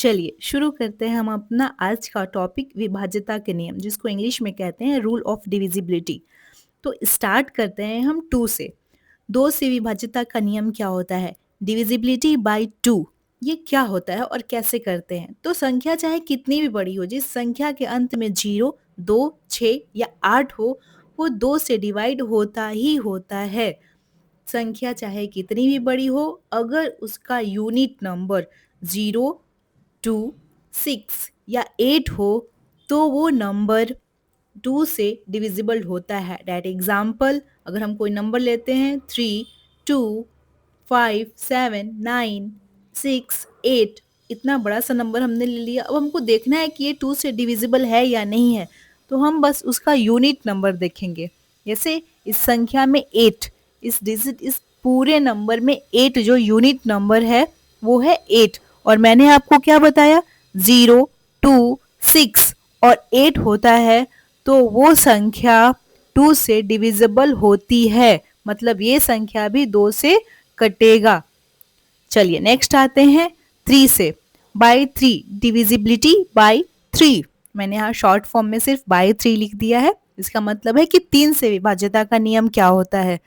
चलिए शुरू करते हैं हम अपना आज का टॉपिक विभाज्यता के नियम जिसको इंग्लिश में कहते हैं रूल ऑफ डिविजिबिलिटी। तो स्टार्ट करते हैं हम टू से। दो से विभाज्यता का नियम क्या होता है? Divisibility by two. ये क्या होता है और कैसे करते हैं? तो संख्या चाहे कितनी भी बड़ी हो, जिस संख्या के अंत में 0, 2, 6 या 8 हो, वो 2 से डिवाइड होता ही होता है। संख्या चाहे कितनी भी बड़ी हो, अगर उसका यूनिट नंबर 0, 2, 6 या 8 हो तो वो नंबर 2 से डिविजिबल होता है। दैट एग्जाम्पल, अगर हम कोई नंबर लेते हैं 3, 2, 5, 7, 9, 6, 8, इतना बड़ा सा नंबर हमने ले लिया। अब हमको देखना है कि ये 2 से डिविजिबल है या नहीं है, तो हम बस उसका यूनिट नंबर देखेंगे। जैसे इस संख्या में 8, इस पूरे नंबर में 8 जो यूनिट नंबर है वो है 8। और मैंने आपको क्या बताया? 0, 2, 6 और 8 होता है तो वो संख्या 2 से डिविजिबल होती है, मतलब ये संख्या भी 2 से कटेगा। चलिए नेक्स्ट आते हैं 3 से। By 3, divisibility by 3। मैंने यहाँ शॉर्ट फॉर्म में सिर्फ बाय 3 लिख दिया है। इसका मतलब है कि 3 से विभाज्यता का नियम क्या होता है?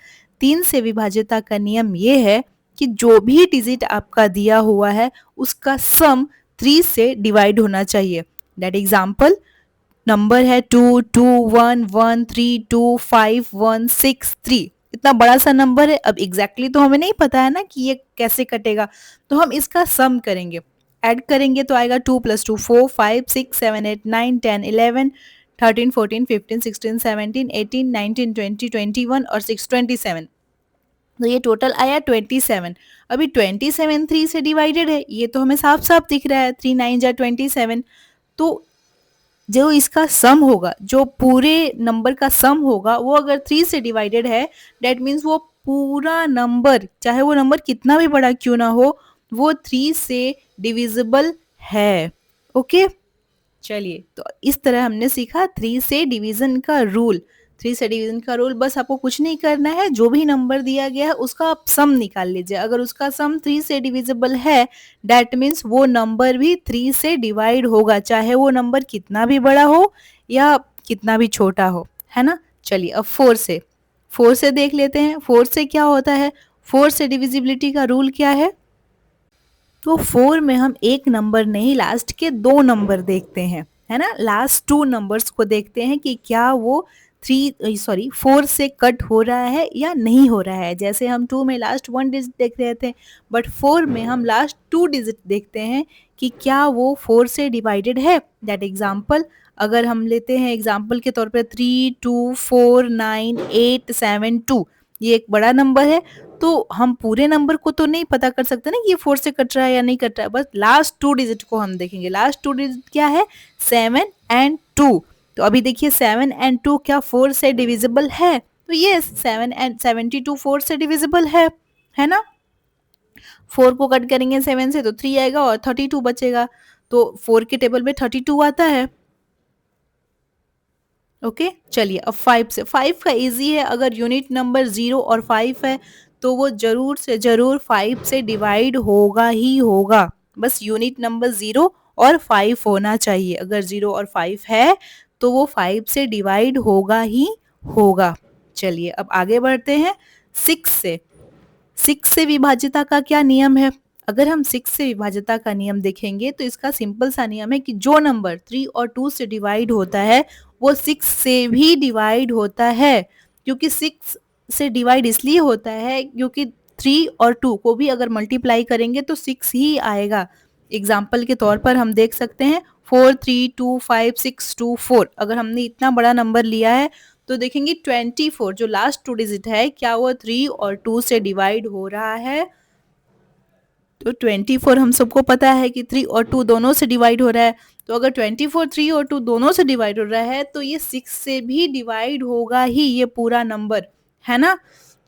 3 से विभाज्यता का नियम ये है कि जो भी डिजिट आपका दिया हुआ है उसका सम 3 से डिवाइड होना चाहिए। दैट एग्जाम्पल, नंबर है 2, 2, 1, 1, 3, 2, 5, 1, 6, 3। इतना बड़ा सा नंबर है। अब एग्जैक्टली तो हमें नहीं पता है ना कि ये कैसे कटेगा, तो हम इसका सम करेंगे, ऐड करेंगे तो आएगा 2 + 2 4, 5, 6, 7, 8, 9, 10, 11, 13, 14, 15, 16, 17, 18, 19, 20, 21 और 6, 27। तो ये टोटल आया 27। अभी 27 3 से डिवाइडेड है, ये तो हमें साफ साफ दिख रहा है। 3 9 जा 27। तो जो इसका सम होगा, जो पूरे नंबर का सम होगा, वो अगर 3 से डिवाइडेड है, दैट मीन्स वो पूरा नंबर, चाहे वो नंबर कितना भी बड़ा क्यों ना हो, वो 3 से डिविजिबल है। ओके, चलिए तो इस तरह हमने सीखा 3 से डिवीजन का रूल। 3 से डिवीजन का रूल, बस आपको कुछ नहीं करना है, जो भी नंबर दिया गया है उसका आप सम निकाल लीजिए। अगर उसका सम 3 से डिविजिबल है, दैट मीन्स वो नंबर भी 3 से डिवाइड होगा, चाहे वो नंबर कितना भी बड़ा हो या कितना भी छोटा हो, है ना। चलिए अब 4 से देख लेते हैं। 4 से क्या होता है? 4 से डिविजिबिलिटी का रूल क्या है? तो 4 में हम एक नंबर नहीं, लास्ट के 2 नंबर देखते हैं, है ना। लास्ट 2 नंबर्स को देखते हैं कि क्या वो 4 से कट हो रहा है या नहीं हो रहा है। जैसे हम 2 में लास्ट 1 डिजिट देख रहे थे, बट 4 में हम लास्ट 2 डिजिट देखते हैं कि क्या वो 4 से डिवाइडेड है। दैट एग्जाम्पल, अगर हम लेते हैं एग्जाम्पल के तौर पर 3, 2, 4, 9, 8, 7, 2, ये एक बड़ा नंबर है। तो हम पूरे नंबर को तो नहीं पता कर सकते ना कि ये 4 से कट रहा है या नहीं कट रहा है, बस लास्ट 2 डिजिट को हम देखेंगे। लास्ट 2 डिजिट क्या है? 7 एंड 2। तो अभी देखिए 7 एंड 2 क्या 4 से डिविजिबल है? तो ये 7 एंड 72 4 से डिविजिबल है ना। 4 को कट करेंगे 7 से तो 3 आएगा और 32 बचेगा। तो 4 के टेबल में 32 आता है। ओके, चलिए अब 5 से। 5 का इजी है, अगर यूनिट नंबर 0 और 5 है तो वो जरूर से जरूर 5 से डिवाइड होगा ही होगा। बस यूनिट नंबर 0 और 5 होना चाहिए। अगर 0 और 5 है तो वो 5 से डिवाइड होगा ही होगा। चलिए अब आगे बढ़ते हैं 6 से। 6 से विभाज्यता का क्या नियम है? अगर हम 6 से विभाज्यता का नियम देखेंगे तो इसका सिंपल सा नियम है कि जो नंबर 3 और 2 से डिवाइड होता है वो 6 से भी डिवाइड होता है। क्योंकि 6 से डिवाइड इसलिए होता है क्योंकि 3 और 2 को भी अगर मल्टीप्लाई करेंगे तो 6 ही आएगा। एग्जाम्पल के तौर पर हम देख सकते हैं 4, 3, 2, 5, 6, 2, 4। अगर हमने इतना बड़ा नंबर लिया है तो देखेंगे 24 जो लास्ट 2 डिजिट है, क्या वो 3 और 2 से डिवाइड हो रहा है? तो 24 हम सबको पता है कि 3 और 2 दोनों से डिवाइड हो रहा है। तो अगर 24 3 और 2 दोनों से डिवाइड हो रहा है तो ये 6 से भी डिवाइड होगा ही, ये पूरा नंबर, है ना।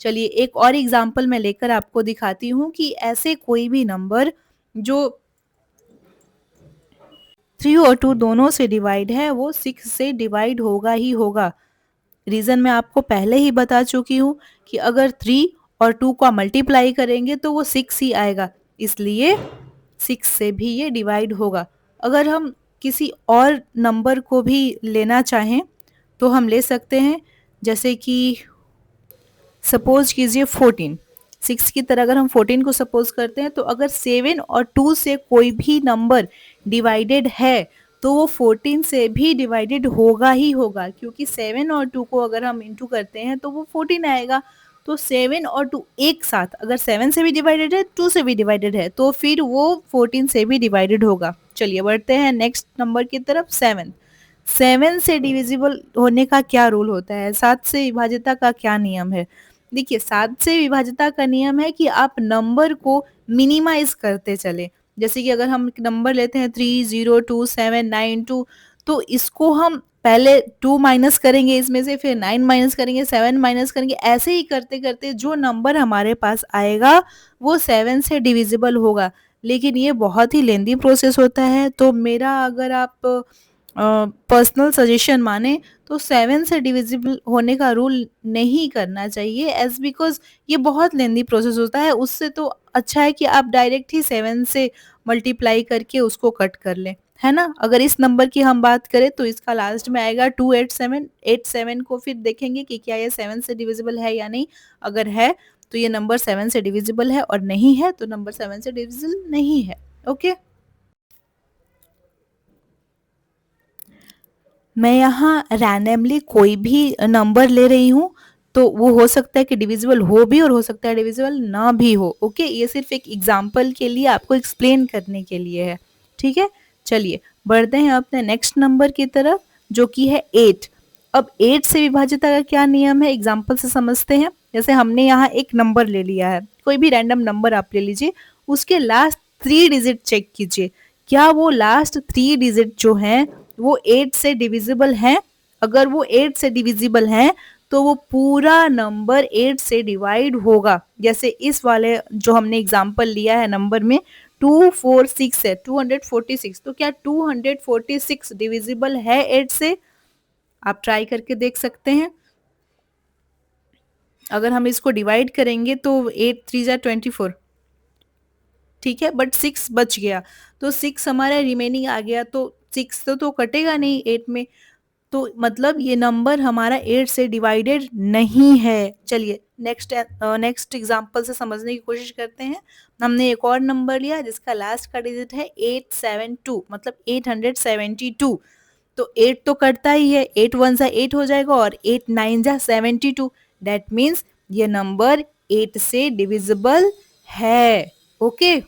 चलिए एक और एग्जांपल मैं लेकर आपको दिखाती हूँ कि ऐसे कोई भी नंबर जो 3 और 2 दोनों से डिवाइड है वो 6 से डिवाइड होगा ही होगा। रीजन मैं आपको पहले ही बता चुकी हूँ कि अगर 3 और 2 का मल्टीप्लाई करेंगे तो वो 6 ही आएगा। इसलिए 6 से भी ये डिवाइड होगा। अगर हम किसी और नंबर को भी लेना चाहें तो हम ले सकते हैं, जैसे कि सपोज कीजिए 14। 6 की तरह अगर हम 14 को सपोज करते हैं तो अगर 7 और 2 से कोई भी नंबर डिवाइडेड है तो वो 14 से भी डिवाइडेड होगा ही होगा, क्योंकि 7 और 2 को अगर हम इंटू करते हैं तो वो 14 आएगा। तो 7 और 2 एक साथ अगर 7 से भी डिवाइडेड है, 2 से भी डिवाइडेड है, तो फिर वो 14 से भी डिवाइडेड होगा। चलिए बढ़ते हैं नेक्स्ट नंबर की तरफ। 7। 7 से डिविजिबल होने का क्या रूल होता है, 7 से विभाज्यता का क्या नियम है? देखिए, 7 से विभाज्यता का नियम है कि आप नंबर को मिनिमाइज करते चले। जैसे कि अगर हम एक नंबर लेते हैं 302792, तो इसको हम पहले 2 माइनस करेंगे इसमें से, फिर 9 माइनस करेंगे, 7 माइनस करेंगे, ऐसे ही करते करते जो नंबर हमारे पास आएगा वो 7 से डिविजिबल होगा। लेकिन ये बहुत ही लेंदी प्रोसेस होता है, तो मेरा अगर आप पर्सनल सजेशन माने तो 7 से डिविजिबल होने का रूल नहीं करना चाहिए, एज बिकॉज ये बहुत लेंदी प्रोसेस होता है। उससे तो अच्छा है कि आप डायरेक्ट ही 7 से मल्टीप्लाई करके उसको कट कर लें, है ना। अगर इस नंबर की हम बात करें तो इसका लास्ट में आएगा 287। 87 को फिर देखेंगे कि क्या ये 7 से डिविजिबल है या नहीं। अगर है तो ये नंबर 7 से डिविजिबल है, और नहीं है तो नंबर 7 से डिविजिबल नहीं है। ओके, मैं यहाँ रैंडमली कोई भी नंबर ले रही हूँ, तो वो हो सकता है कि डिविजिबल हो भी और हो सकता है डिविजिबल ना भी हो। ओके, ये सिर्फ एक एग्जांपल के लिए, आपको एक्सप्लेन करने के लिए है। ठीक है, चलिए बढ़ते हैं अपने नेक्स्ट नंबर की तरफ, जो कि है 8। अब 8 से विभाज्यता का क्या नियम है, एग्जाम्पल से समझते हैं। जैसे हमने यहाँ एक नंबर ले लिया है, कोई भी रैंडम नंबर आप ले लीजिए, उसके लास्ट 3 डिजिट चेक कीजिए, क्या वो लास्ट 3 डिजिट जो हैं वो 8 से डिविजिबल हैं। अगर वो 8 से डिविजिबल हैं तो वो पूरा नंबर 8 से डिवाइड होगा। जैसे इस वाले जो हमने एग्जांपल लिया है नंबर में 246 है, 246, तो क्या 246 डिविजिबल है 8 से? आप ट्राई करके देख सकते हैं। अगर हम इसको डिवाइड करेंगे तो 8 3 जा 24, ठीक है, बट 6 बच गया, तो 6 हमारा रिमेनिंग आ गया, तो 6 तो कटेगा नहीं 8 में, तो मतलब ये नंबर हमारा 8 से डिवाइडेड नहीं है। चलिए नेक्स्ट एग्जांपल से समझने की कोशिश करते हैं। हमने एक और नंबर लिया जिसका लास्ट का डिजिट है 872, मतलब 872। तो 8 तो कटता ही है, 8 1 जा 8 हो जाएगा और 8 9 जा 72। दैट मीन्स ये नंबर 8 से डिविजिबल है। ओके,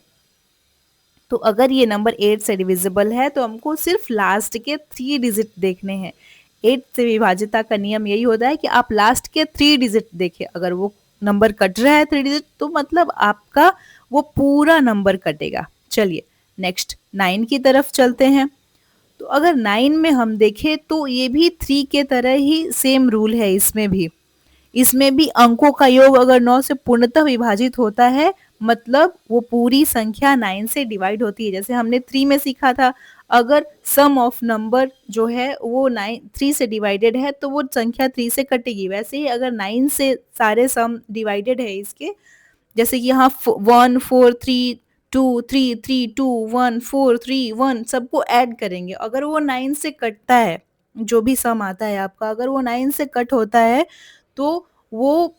तो अगर ये नंबर 8 से डिविजिबल है तो हमको सिर्फ लास्ट के 3 डिजिट देखने हैं। 8 से विभाज्यता का नियम यही होता है कि आप लास्ट के 3 डिजिट देखें। अगर वो नंबर कट रहा है 3 डिजिट, तो मतलब आपका वो पूरा नंबर कटेगा। चलिए नेक्स्ट 9 की तरफ चलते हैं। तो अगर 9 में हम देखें तो ये भी 3 के तरह ही सेम रूल है। इसमें भी अंकों का योग अगर 9 से पूर्णतः विभाजित होता है, मतलब वो पूरी संख्या 9 से डिवाइड होती है। जैसे हमने 3 में सीखा था, अगर सम ऑफ नंबर जो है वो 3 से डिवाइडेड है तो वो संख्या 3 से कटेगी। वैसे ही अगर 9 से सारे सम डिवाइडेड है इसके, जैसे कि यहाँ 1 4 3 2 3 3 2 1 4 3 1 सबको ऐड करेंगे, अगर वो 9 से कटता है, जो भी सम आता है आपका, अगर वो 9 से कट होता है तो वो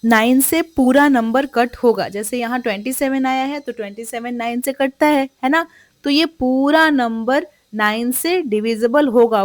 9 से पूरा नंबर कट होगा। जैसे यहाँ 27 आया है तो 27 9 से कटता है ना। तो ये पूरा नंबर 9 से डिविजिबल होगा।